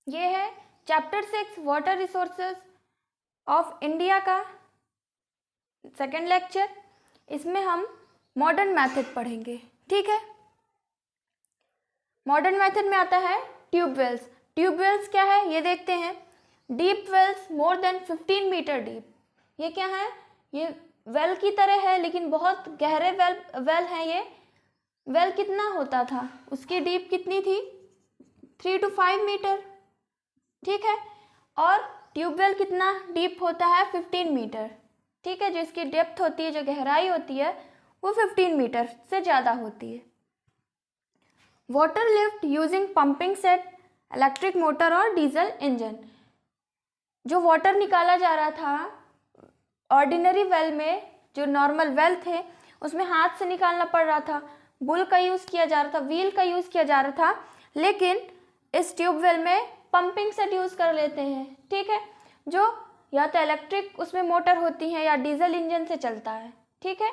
ये है chapter 6 water resources of India का सेकेंड लेक्चर। इसमें हम मॉडर्न मेथड पढ़ेंगे। ठीक है, मॉडर्न मेथड में आता है ट्यूबवेल्स। ट्यूबवेल्स क्या है ये देखते हैं। Deep wells more than 15 metre deep. ये क्या है, ये वेल की तरह है लेकिन बहुत गहरे वेल हैं। ये वेल कितना होता था, उसकी डीप कितनी थी, 3 to 5 मीटर। ठीक है, और ट्यूबवेल कितना डीप होता है, 15 मीटर। ठीक है, जो इसकी डेप्थ होती है, जो गहराई होती है, वो 15 मीटर से ज़्यादा होती है। Water lift using pumping set, electric motor और डीजल इंजन। जो वाटर निकाला जा रहा था ऑर्डिनरी वेल में, जो नॉर्मल वेल थे उसमें हाथ से निकालना पड़ रहा था, बुल का यूज़ किया जा रहा था, व्हील का यूज़ किया जा रहा था, लेकिन इस ट्यूबवेल में पंपिंग सेट यूज़ कर लेते हैं। ठीक है, जो या तो इलेक्ट्रिक उसमें मोटर होती है या डीजल इंजन से चलता है। ठीक है,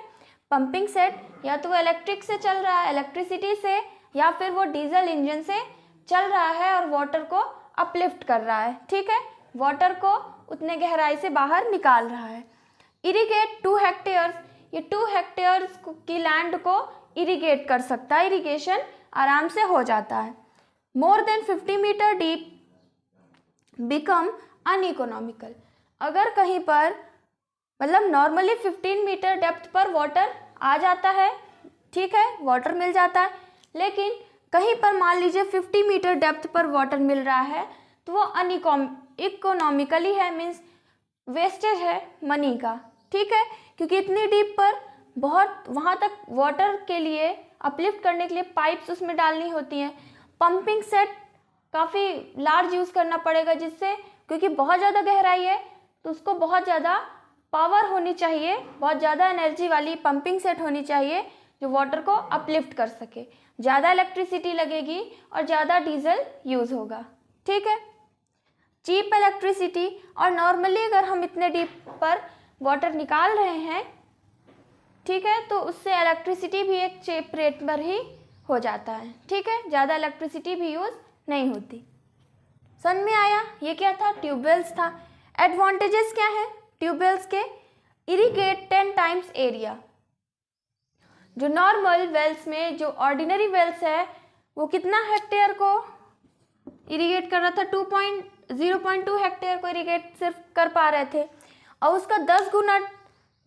पंपिंग सेट या तो वो इलेक्ट्रिक से चल रहा है, इलेक्ट्रिसिटी से, या फिर वो डीजल इंजन से चल रहा है और वाटर को अपलिफ्ट कर रहा है। ठीक है, वाटर को उतने गहराई से बाहर निकाल रहा है। इरिगेट 2 हेक्टेयर्स, ये 2 हेक्टेयर्स की लैंड को इरिगेट कर सकता है, इरिगेशन आराम से हो जाता है। More than 50 metre deep become uneconomical. अगर कहीं पर मतलब नॉर्मली 15 मीटर डेप्थ पर वाटर आ जाता है, ठीक है, वाटर मिल जाता है, लेकिन कहीं पर मान लीजिए 50 मीटर डेप्थ पर वाटर मिल रहा है तो वो इकोनॉमिकली है, मीन्स वेस्टेज है मनी का। ठीक है, क्योंकि इतनी डीप पर बहुत वहाँ तक वाटर के लिए अपलिफ्ट करने के लिए पाइप्स उसमें डालनी होती हैं। पंपिंग सेट काफ़ी लार्ज यूज़ करना पड़ेगा, जिससे क्योंकि बहुत ज़्यादा गहराई है तो उसको बहुत ज़्यादा पावर होनी चाहिए, बहुत ज़्यादा एनर्जी वाली पंपिंग सेट होनी चाहिए जो वाटर को अपलिफ्ट कर सके। ज़्यादा इलेक्ट्रिसिटी लगेगी और ज़्यादा डीजल यूज़ होगा। ठीक है, चीप इलेक्ट्रिसिटी, और नॉर्मली अगर हम इतने डीप पर वाटर निकाल रहे हैं, ठीक है, तो उससे इलेक्ट्रिसिटी भी एक चीप रेट पर ही हो जाता है। ठीक है, ज़्यादा इलेक्ट्रिसिटी भी यूज़ नहीं होती। समझ में आया, ये क्या था, ट्यूबवेल्स था। एडवांटेजेस क्या है ट्यूबवेल्स के, इरिगेट 10 टाइम्स एरिया। जो नॉर्मल वेल्स में, जो ऑर्डिनरी वेल्स है, वो कितना हेक्टेयर को इरिगेट कर रहा था, 0.2 हेक्टेयर को इरिगेट सिर्फ कर पा रहे थे, और उसका 10 गुना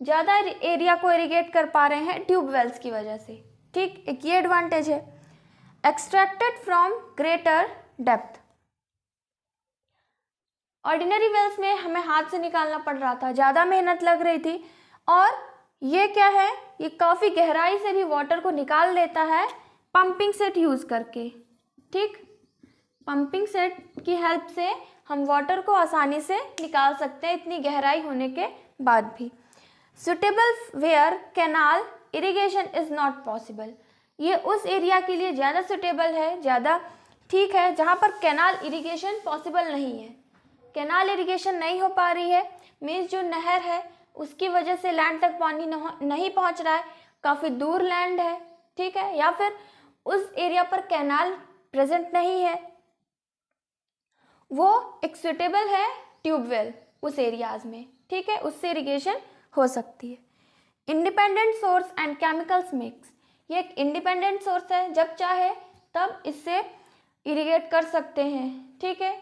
ज़्यादा एरिया को इरिगेट कर पा रहे हैं ट्यूबवेल्स की वजह से। ठीक, एक ये एडवांटेज है। Extracted from greater depth, ordinary wells में हमें हाथ से निकालना पड़ रहा था, ज़्यादा मेहनत लग रही थी, और ये क्या है, ये काफ़ी गहराई से भी वाटर को निकाल लेता है पंपिंग सेट यूज़ करके। ठीक, पंपिंग सेट की हेल्प से हम वाटर को आसानी से निकाल सकते हैं इतनी गहराई होने के बाद भी। Suitable where canal irrigation is not possible, ये उस एरिया के लिए ज़्यादा सुटेबल है, ज़्यादा ठीक है जहाँ पर कैनाल इरिगेशन पॉसिबल नहीं है। कैनाल इरिगेशन नहीं हो पा रही है, मीन्स जो नहर है उसकी वजह से लैंड तक पानी नहीं पहुँच रहा है, काफ़ी दूर लैंड है। ठीक है, या फिर उस एरिया पर कैनाल प्रेजेंट नहीं है, वो एक सुटेबल है ट्यूबवेल उस एरियाज में। ठीक है, उससे इरिगेशन हो सकती है। Independent source and chemicals mix, ये एक इंडिपेंडेंट सोर्स है, जब चाहे तब इससे इरिगेट कर सकते हैं। ठीक है,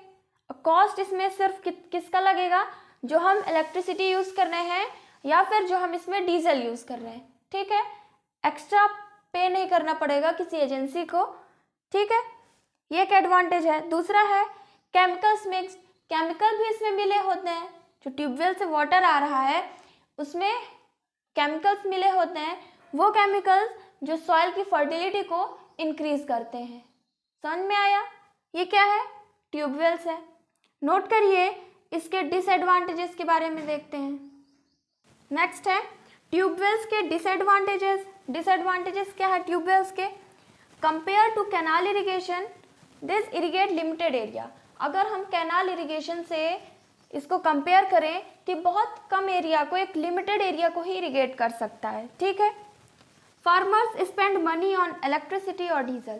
कॉस्ट इसमें सिर्फ किसका लगेगा, जो हम इलेक्ट्रिसिटी यूज़ कर रहे हैं या फिर जो हम इसमें डीजल यूज़ कर रहे हैं। ठीक है, एक्स्ट्रा पे नहीं करना पड़ेगा किसी एजेंसी को। ठीक है, ये एक एडवांटेज है। दूसरा है केमिकल्स मिक्स, केमिकल भी इसमें मिले होते हैं, जो ट्यूबवेल से वाटर आ रहा है उसमें केमिकल्स मिले होते हैं, वो केमिकल्स जो सॉइल की फर्टिलिटी को इंक्रीज करते हैं। समझ में आया, ये क्या है, ट्यूबवेल्स है। नोट करिए, इसके डिसएडवांटेजेस के बारे में देखते हैं। नेक्स्ट है ट्यूबवेल्स के डिसएडवांटेजेस। डिसएडवांटेजेस क्या है ट्यूबवेल्स के, compare to canal irrigation this irrigate limited area. अगर हम कैनाल इरिगेशन से इसको कंपेयर करें तो बहुत कम एरिया को, एक लिमिटेड एरिया को ही इरिगेट कर सकता है। ठीक है, farmers spend money on electricity और डीजल,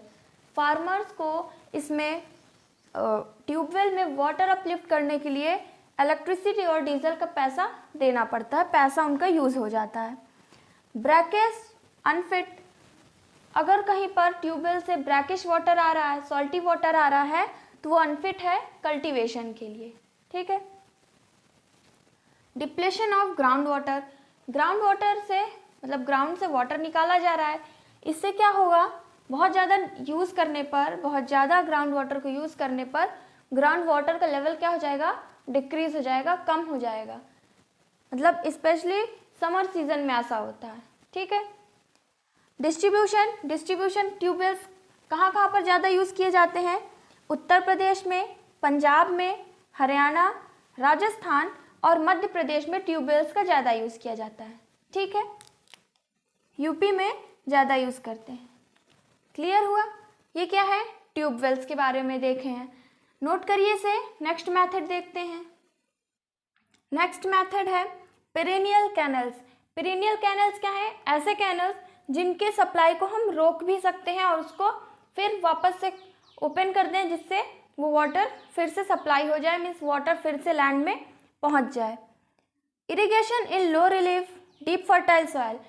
फार्मर्स को इसमें ट्यूबवेल में वाटर अपलिफ्ट करने के लिए इलेक्ट्रिसिटी और डीजल का पैसा देना पड़ता है, पैसा उनका यूज़ हो जाता है। ब्रैकिश अनफिट, अगर कहीं पर ट्यूबवेल से ब्रैकिश वाटर आ रहा है, सॉल्टी वाटर आ रहा है, तो वो अनफिट है कल्टीवेशन के लिए, ठीक है। Depletion of ground water, ground water से मतलब ग्राउंड से वाटर निकाला जा रहा है, इससे क्या होगा, बहुत ज़्यादा यूज़ करने पर, बहुत ज़्यादा ग्राउंड वाटर को यूज़ करने पर ग्राउंड वाटर का लेवल क्या हो जाएगा, डिक्रीज हो जाएगा, कम हो जाएगा। मतलब स्पेशली समर सीजन में ऐसा होता है, ठीक है। डिस्ट्रीब्यूशन ट्यूबवेल्स कहाँ कहाँ पर ज़्यादा यूज़ किए जाते हैं, उत्तर प्रदेश में, पंजाब में, हरियाणा, राजस्थान और मध्य प्रदेश में ट्यूबवेल्स का ज़्यादा यूज़ किया जाता है, ठीक है। यूपी में ज़्यादा यूज़ करते हैं। क्लियर हुआ, ये क्या है, ट्यूबवेल्स के बारे में देखे हैं, नोट करिए इसे। नेक्स्ट मेथड देखते हैं। नेक्स्ट मेथड है पेरेनियल कैनल्स। पेरेनियल कैनल्स क्या है, ऐसे कैनल्स जिनके सप्लाई को हम रोक भी सकते हैं और उसको फिर वापस से ओपन कर दें, जिससे वो वाटर फिर से सप्लाई हो जाए, मीन्स वाटर फिर से लैंड में पहुंच जाए। इरिगेशन इन लो रिलीफ डीप फर्टाइल सॉइल,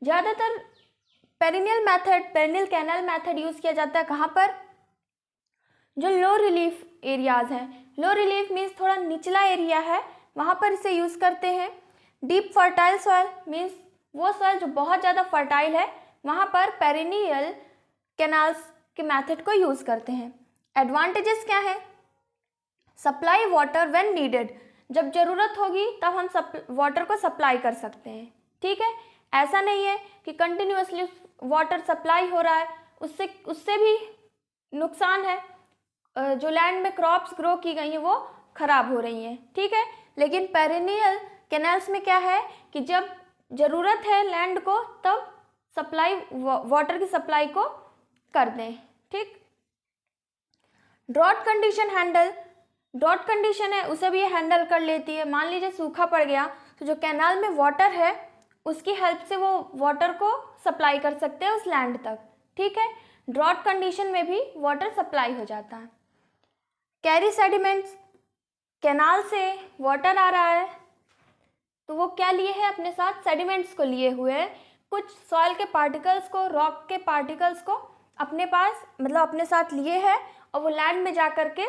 ज़्यादातर पेरेनियल कैनल मेथड यूज़ किया जाता है कहाँ पर, जो लो रिलीफ एरियाज़ हैं। लो रिलीफ मीन्स थोड़ा निचला एरिया है, वहाँ पर इसे यूज़ करते हैं। डीप फर्टाइल सॉइल मीन्स वो सॉइल जो बहुत ज़्यादा फर्टाइल है, वहाँ पर पेरेनियल कैनाल्स के मेथड को यूज़ करते हैं। एडवांटेजेस क्या है, सप्लाई वाटर व्हेन नीडेड, जब ज़रूरत होगी तब हम वाटर को सप्लाई कर सकते हैं, ठीक है। ऐसा नहीं है कि कंटिन्यूसली वाटर सप्लाई हो रहा है, उससे भी नुकसान है, जो लैंड में क्रॉप्स ग्रो की गई हैं वो ख़राब हो रही हैं, ठीक है। लेकिन पेरेनियल कैनाल्स में क्या है कि जब ज़रूरत है लैंड को, तब सप्लाई वाटर की सप्लाई को कर दें, ठीक। Drought condition handle, drought condition है उसे भी ये हैंडल कर लेती है। मान लीजिए सूखा पड़ गया, तो जो कैनाल में वाटर है उसकी हेल्प से वो वाटर को सप्लाई कर सकते हैं उस लैंड तक, ठीक है। ड्रॉट कंडीशन में भी वाटर सप्लाई हो जाता है। कैरी सेडिमेंट्स, कैनाल से वाटर आ रहा है तो वो क्या लिए है अपने साथ, सेडिमेंट्स को लिए हुए है, कुछ सॉइल के पार्टिकल्स को, रॉक के पार्टिकल्स को अपने पास मतलब अपने साथ लिए है, और वो लैंड में जा कर के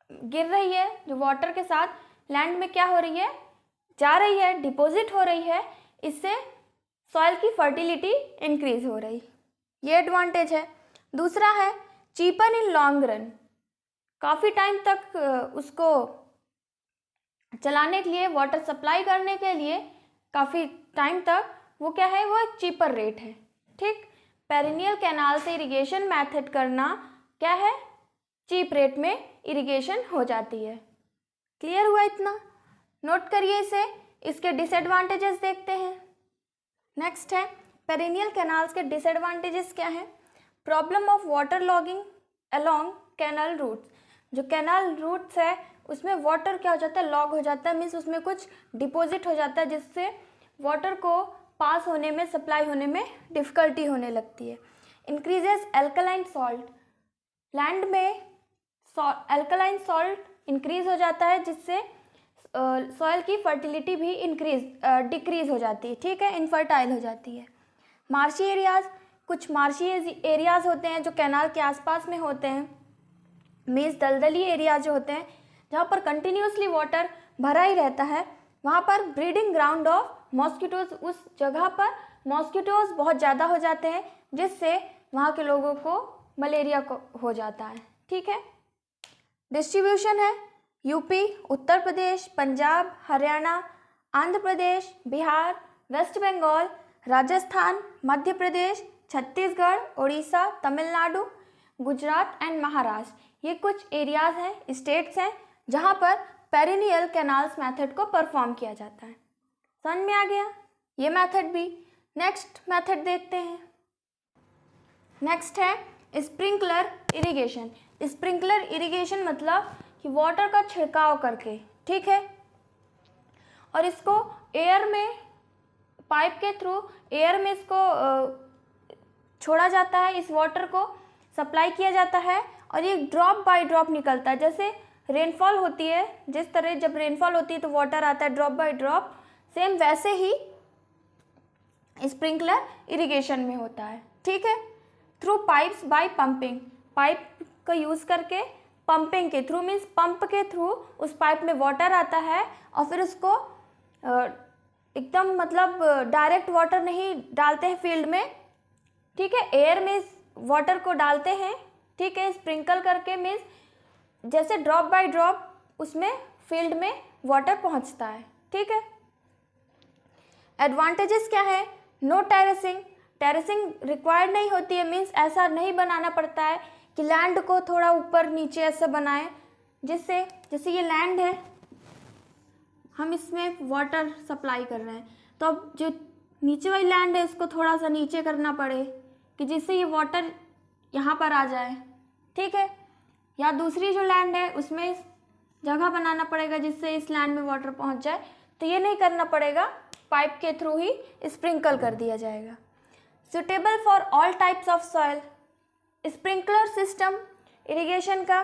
गिर रही है, जो वाटर के साथ लैंड में क्या हो रही है, जा रही है, डिपॉजिट हो रही है, इससे सॉइल की फर्टिलिटी इंक्रीज हो रही, ये एडवांटेज है। दूसरा है चीपर इन लॉन्ग रन, काफ़ी टाइम तक उसको चलाने के लिए, वाटर सप्लाई करने के लिए काफ़ी टाइम तक वो क्या है, वो एक चीपर रेट है, ठीक। पेरिनियल कैनाल से इरिगेशन मेथड करना क्या है, चीप रेट में इरिगेशन हो जाती है। क्लियर हुआ इतना, नोट करिए इसे। इसके डिसएडवांटेजेस देखते हैं। नेक्स्ट है पेरिनियल कैनाल्स के डिसएडवांटेजेस क्या हैं। Problem of water logging along canal routes, जो कैनाल रूट्स है उसमें वाटर क्या हो जाता है, लॉग हो जाता है, मीन्स उसमें कुछ डिपॉजिट हो जाता है, जिससे वाटर को पास होने में, सप्लाई होने में डिफ़िकल्टी होने लगती है। इंक्रीजेस एल्कलाइन सॉल्ट, लैंड में एल्कलाइन सॉल्ट इंक्रीज हो जाता है, जिससे सॉइल की फर्टिलिटी भी डिक्रीज हो जाती है, ठीक है, इनफर्टाइल हो जाती है। मार्शी एरियाज़, कुछ मार्शी एरियाज़ होते हैं जो कैनाल के आसपास में होते हैं, मीन्स दलदली एरिया जो होते हैं, जहाँ पर कंटिन्यूसली वाटर भरा ही रहता है, वहाँ पर ब्रीडिंग ग्राउंड ऑफ मॉस्किटोज़, उस जगह पर मॉस्किटोज़ बहुत ज़्यादा हो जाते हैं, जिससे वहाँ के लोगों को मलेरिया को हो जाता है, ठीक है। डिस्ट्रीब्यूशन है UP, Uttar Pradesh, Punjab, Haryana, Andhra Pradesh, Bihar, West Bengal, Rajasthan, Madhya Pradesh, Chhattisgarh, Orissa, Tamil Nadu, Gujarat and Maharashtra. ये कुछ एरियाज़ हैं, स्टेट्स हैं, जहाँ पर पेरिनियल कैनाल्स मेथड को परफॉर्म किया जाता है। समझ में आ गया ये मेथड भी। नेक्स्ट मेथड देखते हैं। नेक्स्ट है स्प्रिंकलर इरिगेशन। स्प्रिंकलर इरिगेशन मतलब कि वाटर का छिड़काव करके, ठीक है, और इसको एयर में, पाइप के थ्रू एयर में इसको छोड़ा जाता है, इस वाटर को सप्लाई किया जाता है और ये ड्रॉप बाय ड्रॉप निकलता है। जैसे रेनफॉल होती है, जिस तरह जब रेनफॉल होती है तो वाटर आता है ड्रॉप बाय ड्रॉप, सेम वैसे ही स्प्रिंकलर इरिगेशन में होता है। ठीक है। Through pipes by pumping, pipe का यूज़ करके पंपिंग के थ्रू, मीन्स पंप के थ्रू उस पाइप में वाटर आता है और फिर उसको एकदम मतलब डायरेक्ट वाटर नहीं डालते हैं फील्ड में, ठीक है, एयर में वाटर को डालते हैं, ठीक है, स्प्रिंकल करके, मीन्स जैसे ड्रॉप बाय ड्रॉप उसमें फील्ड में वाटर पहुंचता है। ठीक है। एडवांटेजेस क्या है? नो टेरेसिंग, टेरेसिंग रिक्वायर्ड नहीं होती है, मीन्स ऐसा नहीं बनाना पड़ता है कि लैंड को थोड़ा ऊपर नीचे ऐसे बनाएं, जिससे जैसे ये लैंड है, हम इसमें वाटर सप्लाई कर रहे हैं, तो अब जो नीचे वाली लैंड है इसको थोड़ा सा नीचे करना पड़े कि जिससे ये वाटर यहाँ पर आ जाए। ठीक है। या दूसरी जो लैंड है उसमें जगह बनाना पड़ेगा जिससे इस लैंड में वाटर पहुँच जाए, तो ये नहीं करना पड़ेगा, पाइप के थ्रू ही स्प्रिंकल कर दिया जाएगा। Suitable for all types of soil, sprinkler system irrigation का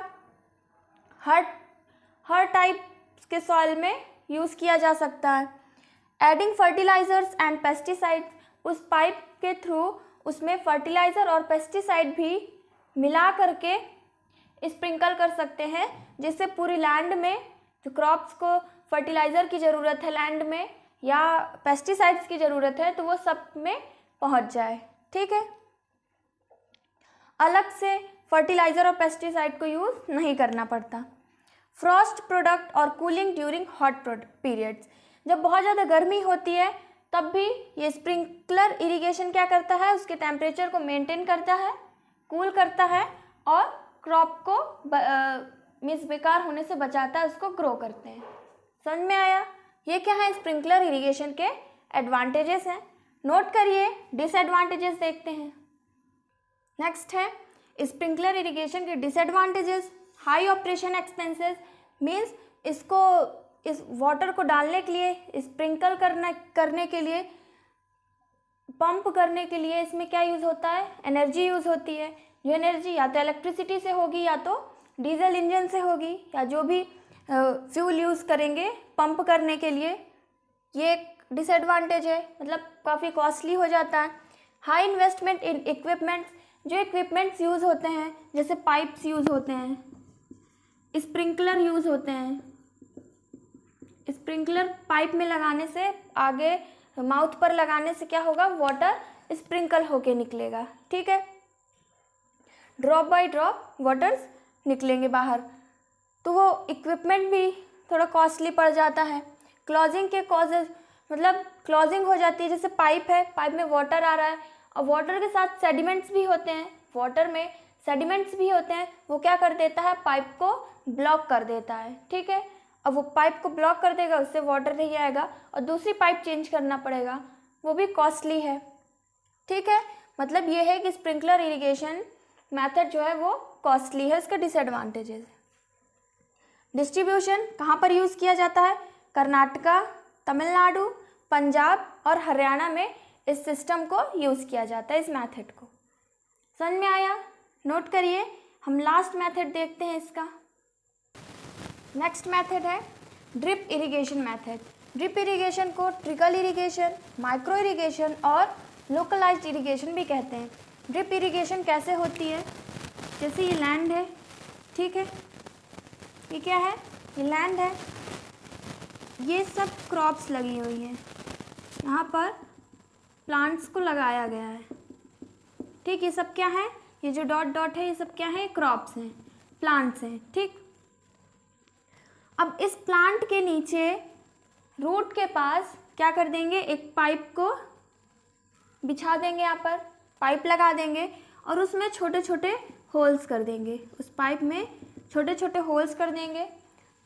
हर टाइप के सॉइल में यूज़ किया जा सकता है। एडिंग फर्टिलाइजर्स एंड पेस्टिसाइड्स, उस पाइप के थ्रू उसमें फर्टिलाइज़र और पेस्टिसाइड भी मिला करके स्प्रिंकल कर सकते हैं, जिससे पूरी लैंड में जो क्रॉप्स को फर्टिलाइज़र की ज़रूरत है लैंड में या पेस्टिसाइड्स की ज़रूरत है तो वो सब में पहुंच जाए। ठीक है। अलग से फर्टिलाइज़र और पेस्टिसाइड को यूज़ नहीं करना पड़ता। फ्रॉस्ट प्रोडक्ट और कूलिंग ड्यूरिंग हॉट पीरियड्स, जब बहुत ज़्यादा गर्मी होती है तब भी ये स्प्रिंकलर इरिगेशन क्या करता है, उसके टेम्परेचर को मेंटेन करता है, कूल करता है और क्रॉप को मीन्स बेकार होने से बचाता है, उसको ग्रो करते हैं। समझ में आया? ये क्या है? स्प्रिंकलर इरिगेशन के एडवांटेजेस हैं। नोट करिए, डिसएडवांटेजेस देखते हैं। नेक्स्ट है स्प्रिंकलर इरिगेशन के disadvantages. High operation expenses, means इसको इस वाटर को डालने के लिए, स्प्रिंकल करने के लिए, पंप करने के लिए इसमें क्या यूज़ होता है? एनर्जी यूज़ होती है। जो एनर्जी या तो इलेक्ट्रिसिटी से होगी या तो डीजल इंजन से होगी या जो भी फ्यूल यूज़ करेंगे पंप करने के लिए, ये एक डिसएडवांटेज है, मतलब काफ़ी कॉस्टली हो जाता है। हाई इन्वेस्टमेंट इन इक्विपमेंट्स, जो इक्विपमेंट्स यूज़ होते हैं जैसे पाइप्स यूज़ होते हैं, स्प्रिंकलर यूज़ होते हैं, स्प्रिंकलर पाइप में लगाने से, आगे माउथ पर लगाने से क्या होगा? वाटर स्प्रिंकल होके निकलेगा। ठीक है। ड्रॉप बाय ड्रॉप वाटर्स निकलेंगे बाहर, तो वो इक्विपमेंट भी थोड़ा कॉस्टली पड़ जाता है। क्लॉजिंग के कॉजेज, मतलब क्लॉजिंग हो जाती है, जैसे पाइप है, पाइप में वाटर आ रहा है और वाटर के साथ सेडिमेंट्स भी होते हैं, वाटर में सेडिमेंट्स भी होते हैं, वो क्या कर देता है? पाइप को ब्लॉक कर देता है। ठीक है। अब वो पाइप को ब्लॉक कर देगा, उससे वाटर नहीं आएगा और दूसरी पाइप चेंज करना पड़ेगा, वो भी कॉस्टली है। ठीक है। मतलब ये है कि स्प्रिंकलर इरिगेशन मेथड जो है वो कॉस्टली है, इसका डिसएडवांटेजेस। डिस्ट्रीब्यूशन कहाँ पर यूज़ किया जाता है? कर्नाटका, तमिलनाडु, पंजाब और हरियाणा में इस सिस्टम को यूज़ किया जाता है, इस मेथड को। समझ में आया? नोट करिए। हम लास्ट मेथड देखते हैं इसका। नेक्स्ट मेथड है drip irrigation method. Drip irrigation को ट्रिकल इरिगेशन, माइक्रो इरिगेशन और लोकलाइज्ड इरिगेशन भी कहते हैं। ड्रिप इरिगेशन कैसे होती है? जैसे ये लैंड है, ठीक है, ये क्या है? ये लैंड है, ये सब क्रॉप्स लगी हुई हैं, यहाँ पर प्लांट्स को लगाया गया है। ठीक, ये सब क्या है? ये जो डॉट डॉट है ये सब क्या है? क्रॉप्स हैं, प्लांट्स हैं। ठीक, अब इस प्लांट के नीचे रूट के पास क्या कर देंगे? एक पाइप को बिछा देंगे, यहाँ पर पाइप लगा देंगे और उसमें छोटे छोटे होल्स कर देंगे, उस पाइप में छोटे छोटे होल्स कर देंगे।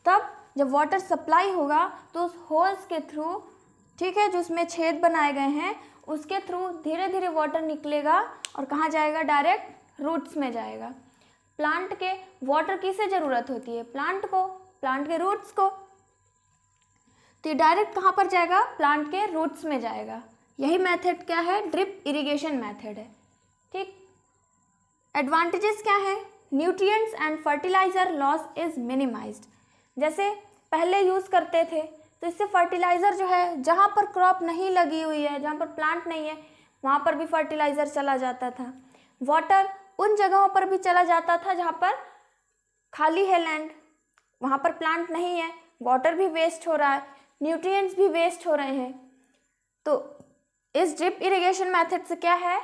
तब जब वाटर सप्लाई होगा तो उस होल्स के थ्रू, ठीक है, जो उसमें छेद बनाए गए हैं उसके थ्रू धीरे धीरे वाटर निकलेगा और कहाँ जाएगा? डायरेक्ट रूट्स में जाएगा। प्लांट के वाटर किसे ज़रूरत होती है? प्लांट को, प्लांट के रूट्स को, तो ये डायरेक्ट कहाँ पर जाएगा? प्लांट के रूट्स में जाएगा। यही मेथड क्या है? ड्रिप इरिगेशन मेथड है। ठीक, एडवांटेजेस क्या है? Nutrients and fertiliser loss is minimised. जैसे पहले यूज़ करते थे तो इससे फर्टिलाइज़र जो है, जहाँ पर क्रॉप नहीं लगी हुई है, जहाँ पर प्लांट नहीं है, वहाँ पर भी फर्टिलाइज़र चला जाता था। वाटर उन जगहों पर भी चला जाता था जहाँ पर खाली है लैंड, वहाँ पर प्लांट नहीं है, वाटर भी वेस्ट हो रहा है, न्यूट्रिएंट्स भी वेस्ट हो रहे हैं। तो इस ड्रिप इरिगेशन मेथड से क्या है,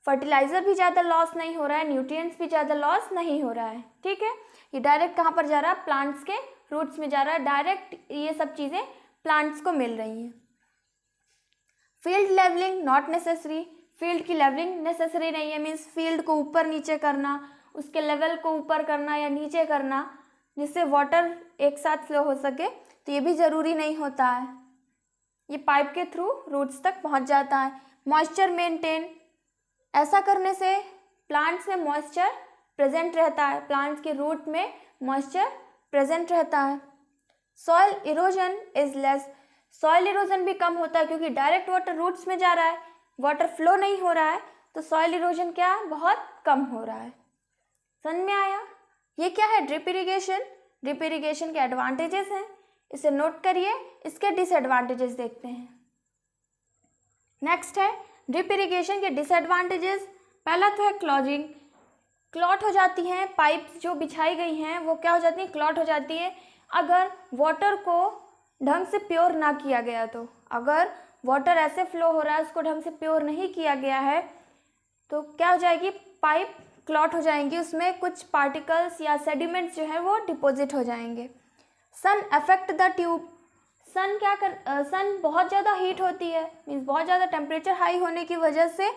फर्टिलाइज़र भी ज़्यादा लॉस नहीं हो रहा है, न्यूट्रिएंट्स भी ज़्यादा लॉस नहीं हो रहा है। ठीक है, ये डायरेक्ट कहाँ पर जा रहा है, प्लांट्स के रूट्स में जा रहा है, डायरेक्ट ये सब चीज़ें प्लांट्स को मिल रही हैं। Field levelling not necessary, field की लेवलिंग नेसेसरी नहीं है, मीन्स फील्ड को ऊपर नीचे करना, उसके लेवल को ऊपर करना या नीचे करना जिससे वाटर एक साथ फ्लो हो सके, तो ये भी ज़रूरी नहीं होता है। ये पाइप के थ्रू रूट्स तक पहुंच जाता है। मॉइस्चर मेंटेन, ऐसा करने से प्लांट्स में मॉइस्चर प्रेजेंट रहता है, प्लांट्स के रूट में मॉइस्चर प्रेजेंट रहता है। Soil erosion is less, soil erosion भी कम होता है क्योंकि डायरेक्ट वाटर रूट्स में जा रहा है, वाटर फ्लो नहीं हो रहा है, तो सॉइल इरोजन क्या है, बहुत कम हो रहा है। समझ में आया? ये क्या है, ड्रिप इरिगेशन। ड्रिप इरिगेशन के एडवांटेजेस हैं, इसे नोट करिए। इसके डिसएडवांटेजेस देखते हैं। नेक्स्ट है ड्रिप इरिगेशन के डिसएडवांटेजेस। पहला तो है क्लॉजिंग, क्लॉट हो जाती हैं, पाइप्स जो बिछाई गई हैं वो क्या हो जाती हैं, क्लॉट हो जाती है। अगर वाटर को ढंग से प्योर ना किया गया तो, अगर वाटर ऐसे फ्लो हो रहा है उसको ढंग से प्योर नहीं किया गया है तो क्या हो जाएगी, पाइप क्लॉट हो जाएंगी, उसमें कुछ पार्टिकल्स या सेडिमेंट्स जो है वो डिपॉजिट हो जाएंगे। सन अफेक्ट द ट्यूब, सन बहुत ज़्यादा हीट होती है, मीन्स बहुत ज़्यादा टेम्परेचर हाई होने की वजह से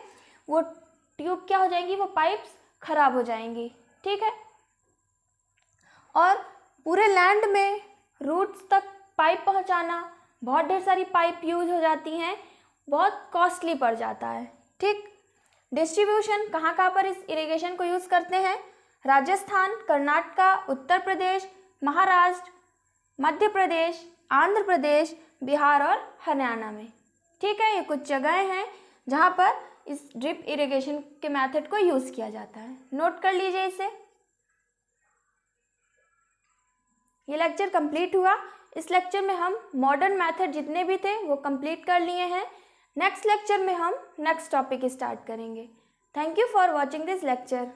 वो ट्यूब क्या हो जाएंगी, वो पाइप्स खराब हो जाएंगी। ठीक है, और पूरे लैंड में रूट्स तक पाइप पहुंचाना, बहुत ढेर सारी पाइप यूज हो जाती हैं, बहुत कॉस्टली पड़ जाता है। ठीक, डिस्ट्रीब्यूशन कहाँ कहाँ पर इस इरिगेशन को यूज़ करते हैं, राजस्थान, कर्नाटक, उत्तर प्रदेश, महाराष्ट्र, मध्य प्रदेश, आंध्र प्रदेश, बिहार और हरियाणा में। ठीक है, ये कुछ जगहें हैं जहाँ पर इस ड्रिप इरिगेशन के मेथड को यूज़ किया जाता है, नोट कर लीजिए इसे। ये लेक्चर कंप्लीट हुआ। इस लेक्चर में हम मॉडर्न मेथड जितने भी थे वो कंप्लीट कर लिए हैं। नेक्स्ट लेक्चर में हम नेक्स्ट टॉपिक स्टार्ट करेंगे। Thank you for watching this lecture.